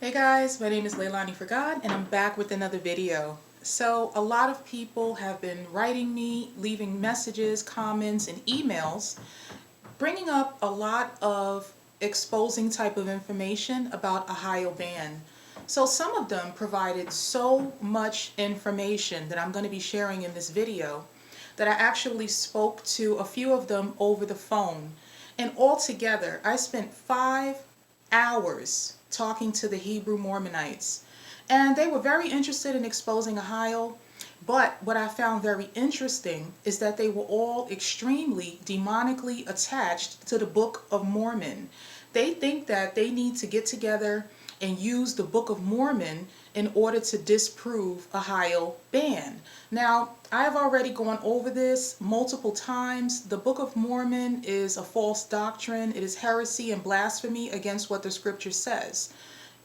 Hey guys, my name is leilaniforgod and I'm back with another video. So a lot of people have been writing me, leaving messages, comments, and emails, bringing up a lot of exposing type of information about ahyal ban. So some of them provided so much information that I'm going to be sharing in this video that I actually spoke to a few of them over the phone. And altogether, I spent 5 hours talking to the Hebrew Mormonites. And they were very interested in exposing ahyal. But what I found very interesting is that they were all extremely demonically attached to the Book of Mormon. They think that they need to get together and use the Book of Mormon in order to disprove ahyal ban. Now, I've already gone over this multiple times. The Book of Mormon is a false doctrine. It is heresy and blasphemy against what the scripture says.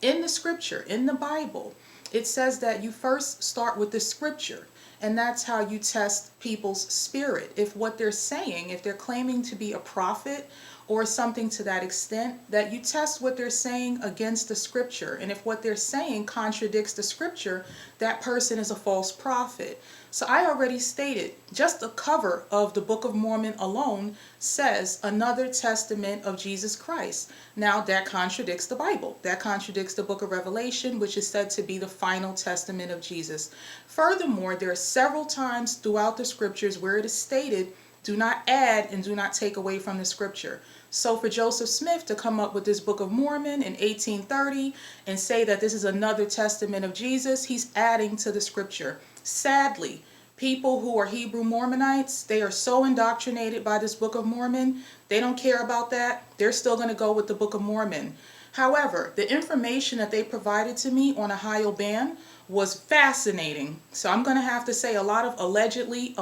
In the scripture, in the Bible, it says that you first start with the scripture, and that's how you test people's spirit. If what they're saying, if they're claiming to be a prophet or something to that extent, that you test what they're saying against the scripture. And if what they're saying contradicts the scripture, that person is a false prophet. So I already stated, just the cover of the Book of Mormon alone says another testament of Jesus Christ. Now that contradicts the Bible. That contradicts the Book of Revelation, which is said to be the final testament of Jesus. Furthermore, there are several times throughout the scriptures where it is stated, do not add and do not take away from the scripture. So for Joseph Smith to come up with this Book of Mormon in 1830 and say that this is another testament of Jesus, he's adding to the scripture. Sadly, people who are Hebrew Mormonites, they are so indoctrinated by this Book of Mormon, they don't care about that. They're still going to go with the Book of Mormon. However, the information that they provided to me on ahyal ban was fascinating. So I'm going to have to say a lot of allegedly.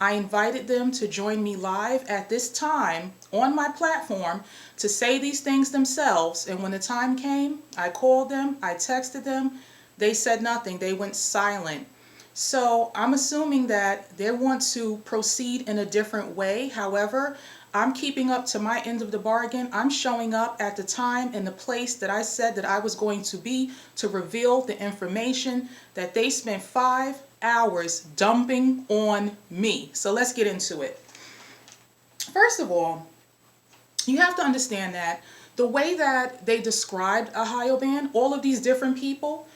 I invited them to join me live at this time on my platform to say these things themselves. And when the time came, I called them, I texted them. They said nothing. They went silent. So I'm assuming that they want to proceed in a different way. However, I'm keeping up to my end of the bargain. I'm showing up at the time and the place that I said that I was going to be to reveal the information that they spent 5 hours dumping on me. So let's get into it. First of all, you have to understand that the way that they described ahyal ban, all of these different people,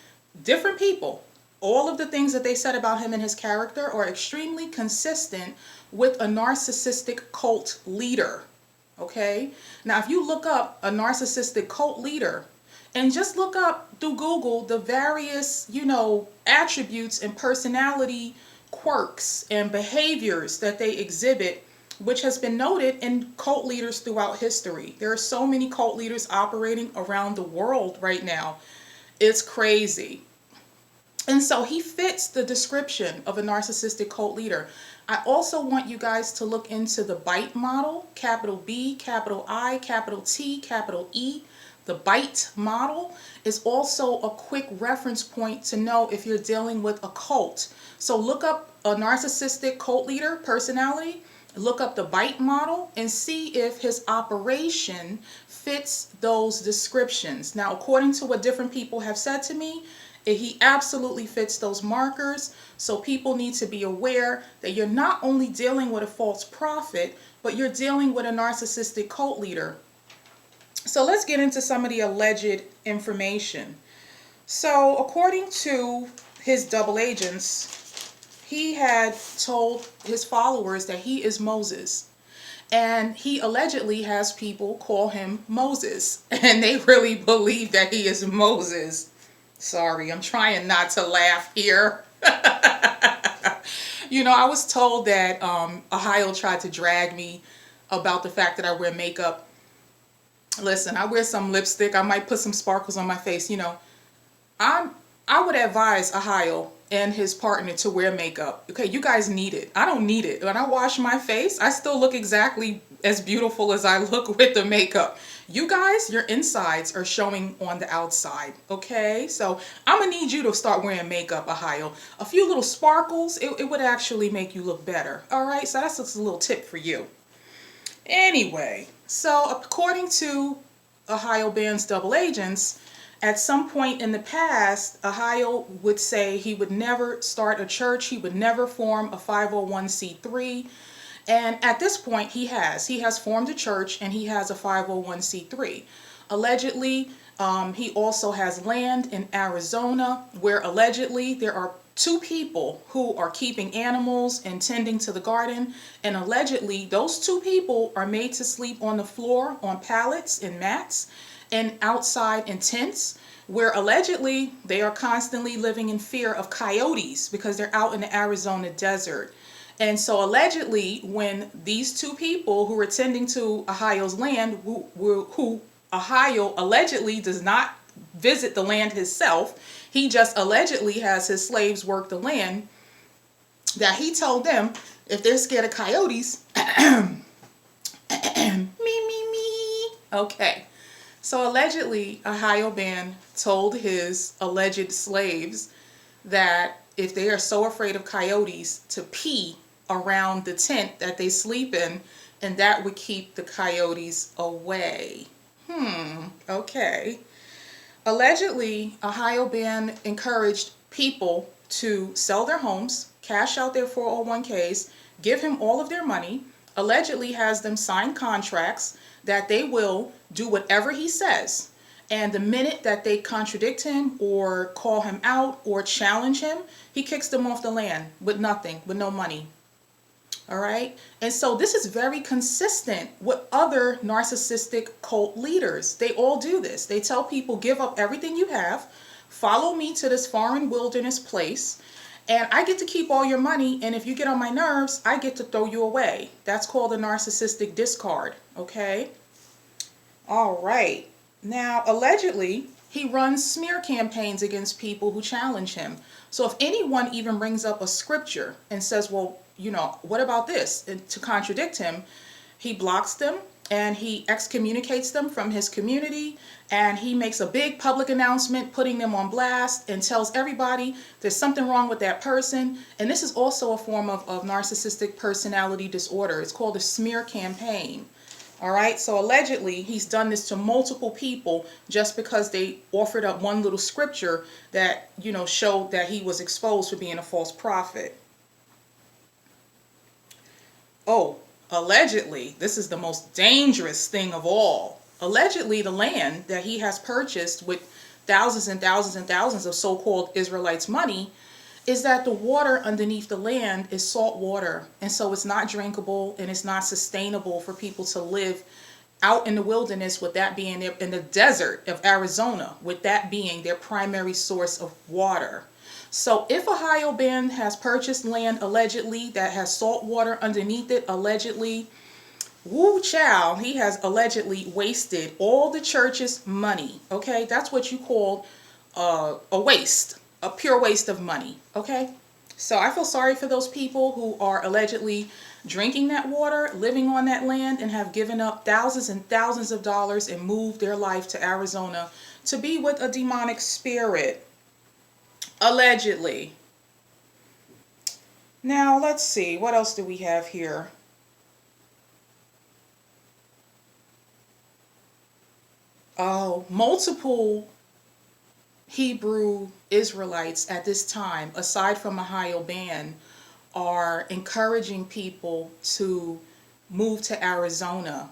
all of the things that they said about him and his character are extremely consistent with a narcissistic cult leader. Okay? Now, if you look up a narcissistic cult leader and just look up through Google the various, attributes and personality quirks and behaviors that they exhibit, which has been noted in cult leaders throughout history. There are so many cult leaders operating around the world right now. It's crazy. And so he fits the description of a narcissistic cult leader. I also want you guys to look into the BITE model, capital B, capital I, capital T, capital E. The BITE model is also a quick reference point to know if you're dealing with a cult. So look up a narcissistic cult leader personality, look up the BITE model, and see if his operation fits those descriptions. Now, according to what different people have said to me, he absolutely fits those markers. So people need to be aware that you're not only dealing with a false prophet, but you're dealing with a narcissistic cult leader. So let's get into some of the alleged information. So according to his double agents, he had told his followers that he is Moses. And he allegedly has people call him Moses. And they really believe that he is Moses. Sorry, I'm trying not to laugh here. I was told that ahyal tried to drag me about the fact that I wear makeup. Listen, I wear some lipstick. I might put some sparkles on my face. I would advise ahyal and his partner to wear makeup. Okay, you guys need it. I don't need it. When I wash my face, I still look exactly as beautiful as I look with the makeup. You guys, your insides are showing on the outside. Okay, so I'm gonna need you to start wearing makeup, ahyal. A few little sparkles, it would actually make you look better. All right, so that's just a little tip for you. Anyway, so according to Ohio Band's double agents, at some point in the past, Ohio would say he would never start a church, he would never form a 501c3. And at this point, he has formed a church and he has a 501c3. Allegedly, he also has land in Arizona where allegedly there are two people who are keeping animals and tending to the garden. And allegedly, those two people are made to sleep on the floor on pallets and mats and outside in tents, where allegedly they are constantly living in fear of coyotes because they're out in the Arizona desert. And so allegedly, when these two people who are tending to Ohio's land, who Ohio allegedly does not visit the land himself, he just allegedly has his slaves work the land, that he told them if they're scared of coyotes, me. Okay. So allegedly, Ohio Band told his alleged slaves that if they are so afraid of coyotes, to pee around the tent that they sleep in, and that would keep the coyotes away. Okay. Allegedly, Ohio Band encouraged people to sell their homes, cash out their 401ks, give him all of their money, allegedly has them sign contracts that they will do whatever he says. And the minute that they contradict him or call him out or challenge him, he kicks them off the land with nothing, with no money. All right. And so this is very consistent with other narcissistic cult leaders. They all do this. They tell people, give up everything you have, follow me to this foreign wilderness place, and I get to keep all your money. And if you get on my nerves, I get to throw you away. That's called a narcissistic discard. Okay. All right. Now, allegedly, he runs smear campaigns against people who challenge him. So if anyone even brings up a scripture and says, well, what about this? And to contradict him, he blocks them and he excommunicates them from his community, and he makes a big public announcement putting them on blast and tells everybody there's something wrong with that person. And this is also a form of narcissistic personality disorder. It's called a smear campaign. All right, so allegedly he's done this to multiple people just because they offered up one little scripture that, showed that he was exposed for being a false prophet. Oh, allegedly, this is the most dangerous thing of all. Allegedly, the land that he has purchased with thousands and thousands and thousands of so-called Israelites' money is that the water underneath the land is salt water. And so it's not drinkable and it's not sustainable for people to live out in the wilderness, with that being in the desert of Arizona, with that being their primary source of water. So if Ohio Band has purchased land allegedly that has salt water underneath it, allegedly, woo chow, he has allegedly wasted all the church's money. Okay, that's what you call a waste, a pure waste of money. Okay, so I feel sorry for those people who are allegedly drinking that water, living on that land, and have given up thousands and thousands of dollars and moved their life to Arizona to be with a demonic spirit. Allegedly. Now, let's see. What else do we have here? Oh, multiple Hebrew Israelites at this time, aside from Ohio Band, are encouraging people to move to Arizona.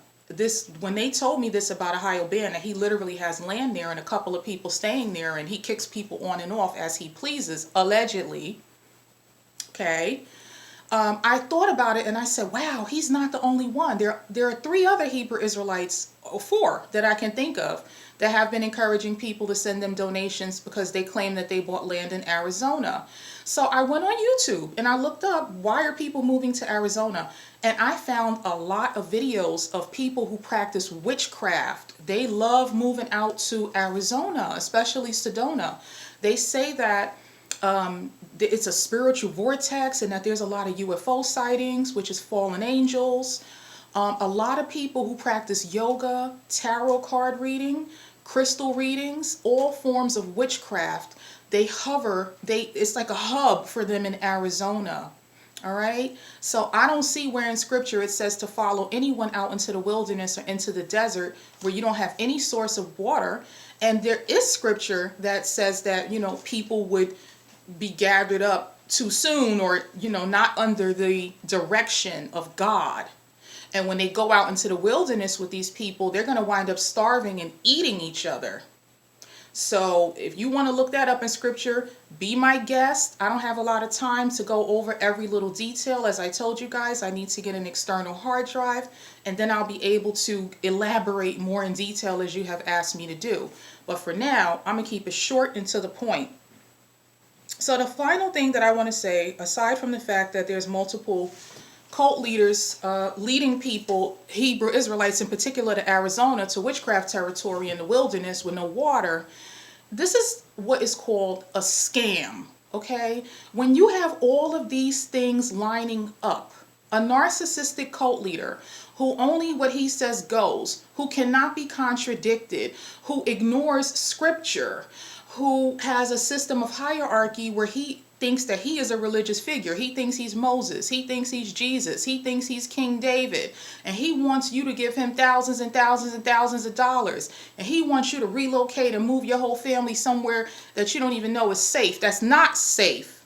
When they told me this about Ohio Band, that he literally has land there and a couple of people staying there, and he kicks people on and off as he pleases, allegedly. Okay. I thought about it and I said, wow, he's not the only one. There are 3 other Hebrew Israelites, or 4 that I can think of, that have been encouraging people to send them donations because they claim that they bought land in Arizona. So I went on YouTube and I looked up, why are people moving to Arizona? And I found a lot of videos of people who practice witchcraft. They love moving out to Arizona, especially Sedona. They say that it's a spiritual vortex and that there's a lot of UFO sightings, which is fallen angels. A lot of people who practice yoga, tarot card reading, crystal readings, all forms of witchcraft. They hover, it's like a hub for them in Arizona. All right. So I don't see where in scripture it says to follow anyone out into the wilderness or into the desert where you don't have any source of water. And there is scripture that says that, people would be gathered up too soon, or, not under the direction of God. And when they go out into the wilderness with these people, they're going to wind up starving and eating each other. So if you want to look that up in scripture, be my guest. I don't have a lot of time to go over every little detail. As I told you guys, I need to get an external hard drive, and then I'll be able to elaborate more in detail as you have asked me to do. But for now, I'm going to keep it short and to the point. So the final thing that I want to say, aside from the fact that there's multiple cult leaders leading people, Hebrew Israelites in particular, to Arizona, to witchcraft territory in the wilderness with no water, this is what is called a scam, okay? When you have all of these things lining up, a narcissistic cult leader who only what he says goes, who cannot be contradicted, who ignores scripture, who has a system of hierarchy where he thinks that he is a religious figure. He thinks he's Moses. He thinks he's Jesus. He thinks he's King David. And he wants you to give him thousands and thousands and thousands of dollars. And he wants you to relocate and move your whole family somewhere that you don't even know is safe. That's not safe.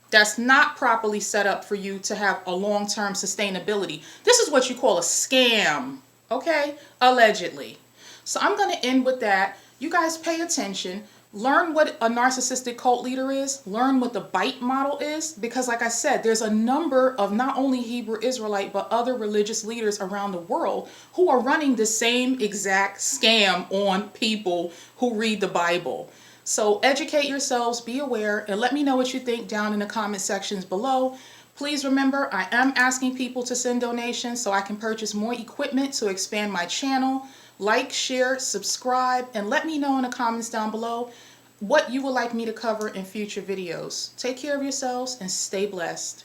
That's not properly set up for you to have a long-term sustainability. This is what you call a scam, okay? Allegedly. So I'm going to end with that. You guys pay attention. Learn what a narcissistic cult leader is. Learn what the bite model is. Because like I said, there's a number of not only Hebrew Israelite, but other religious leaders around the world who are running the same exact scam on people who read the Bible. So educate yourselves, be aware, and let me know what you think down in the comment sections below. Please remember, I am asking people to send donations so I can purchase more equipment to expand my channel. Like, share, subscribe, and let me know in the comments down below what you would like me to cover in future videos. Take care of yourselves and stay blessed.